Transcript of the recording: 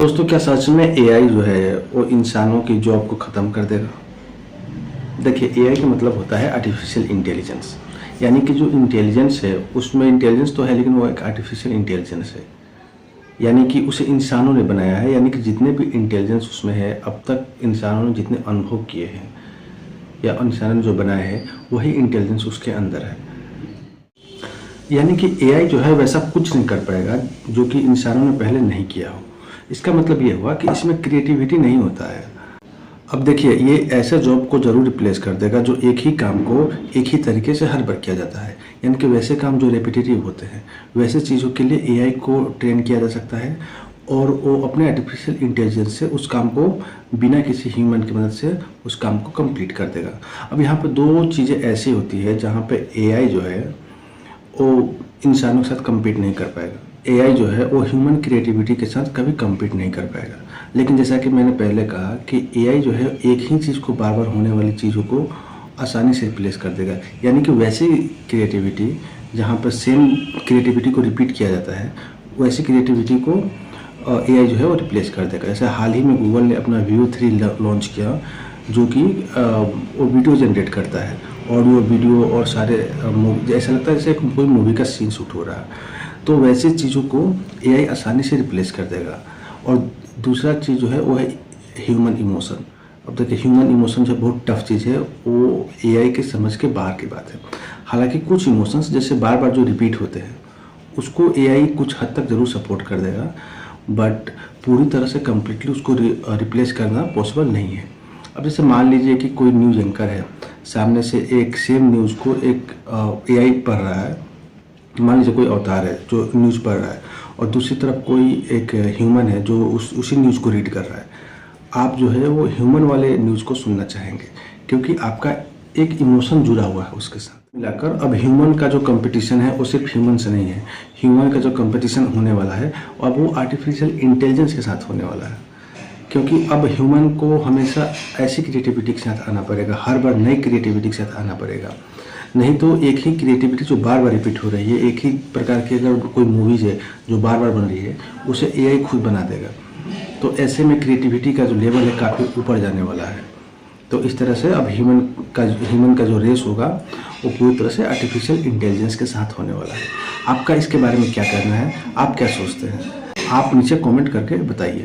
दोस्तों, क्या सच में एआई जो है वो इंसानों की जॉब को ख़त्म कर देगा? देखिए, एआई का मतलब होता है आर्टिफिशियल इंटेलिजेंस। यानी कि जो इंटेलिजेंस है उसमें इंटेलिजेंस तो है, लेकिन वो एक आर्टिफिशियल इंटेलिजेंस है। यानी कि उसे इंसानों ने बनाया है। यानी कि जितने भी इंटेलिजेंस उसमें है, अब तक इंसानों ने जितने अनुभव किए हैं या इंसानों ने जो बनाया है वही इंटेलिजेंस उसके अंदर है। यानी कि एआई जो है वैसा कुछ नहीं कर पाएगा जो कि इंसानों ने पहले नहीं किया हो। इसका मतलब ये हुआ कि इसमें क्रिएटिविटी नहीं होता है। अब देखिए, ये ऐसे जॉब को ज़रूर रिप्लेस कर देगा जो एक ही काम को एक ही तरीके से हर बार किया जाता है। यानी कि वैसे काम जो रेपिटेटिव होते हैं, वैसे चीज़ों के लिए एआई को ट्रेन किया जा सकता है और वो अपने आर्टिफिशियल इंटेलिजेंस से उस काम को बिना किसी ह्यूमन की मदद से उस काम को कंप्लीट कर देगा। अब यहाँ पे दो चीज़ें ऐसी होती है जहाँ पे एआई जो है वो इंसानों के साथ कम्पीट नहीं कर पाएगा। एआई जो है वो ह्यूमन क्रिएटिविटी के साथ कभी कम्पीट नहीं कर पाएगा। लेकिन जैसा कि मैंने पहले कहा कि एआई जो है एक ही चीज़ को बार बार होने वाली चीज़ों को आसानी से रिप्लेस कर देगा। यानी कि वैसी क्रिएटिविटी जहाँ पर सेम क्रिएटिविटी को रिपीट किया जाता है, वैसी क्रिएटिविटी को एआई जो है वो रिप्लेस कर देगा। जैसे हाल ही में गूगल ने अपना Veo 3 लॉन्च किया, जो कि वो वीडियो जनरेट करता है, ऑडियो वीडियो और सारे ऐसा लगता है जैसे कोई मूवी का सीन शूट हो रहा है। तो वैसे चीज़ों को एआई आसानी से रिप्लेस कर देगा। और दूसरा चीज़ जो है वो है ह्यूमन इमोशन। अब देखिए, ह्यूमन इमोशन जो बहुत टफ चीज़ है, वो एआई के समझ के बाहर की बात है। हालांकि कुछ इमोशंस जैसे बार बार जो रिपीट होते हैं उसको एआई कुछ हद तक ज़रूर सपोर्ट कर देगा, बट पूरी तरह से कम्प्लीटली उसको रिप्लेस करना पॉसिबल नहीं है। अब जैसे मान लीजिए कि कोई न्यूज़ एंकर है, सामने से एक सेम न्यूज़ को एक एआई पढ़ रहा है। मान लीजिए कोई अवतार है जो न्यूज़ पढ़ रहा है और दूसरी तरफ कोई एक ह्यूमन है जो उसी न्यूज़ को रीड कर रहा है। आप जो है वो ह्यूमन वाले न्यूज़ को सुनना चाहेंगे, क्योंकि आपका एक इमोशन जुड़ा हुआ है उसके साथ मिलाकर। अब ह्यूमन का जो कंपटीशन है वो सिर्फ ह्यूमन से नहीं है। ह्यूमन का जो कंपटीशन होने वाला है अब वो आर्टिफिशियल इंटेलिजेंस के साथ होने वाला है, क्योंकि अब ह्यूमन को हमेशा ऐसी क्रिएटिविटी के साथ आना पड़ेगा, हर बार नई क्रिएटिविटी के साथ आना पड़ेगा। नहीं तो एक ही क्रिएटिविटी जो बार बार रिपीट हो रही है, एक ही प्रकार की अगर कोई मूवीज़ है जो बार बार बन रही है, उसे एआई खुद बना देगा। तो ऐसे में क्रिएटिविटी का जो लेवल है काफ़ी ऊपर जाने वाला है। तो इस तरह से अब ह्यूमन का जो रेस होगा वो पूरी तरह से आर्टिफिशियल इंटेलिजेंस के साथ होने वाला है। आपका इसके बारे में क्या कहना है? आप क्या सोचते हैं? आप नीचे कमेंट करके बताइए।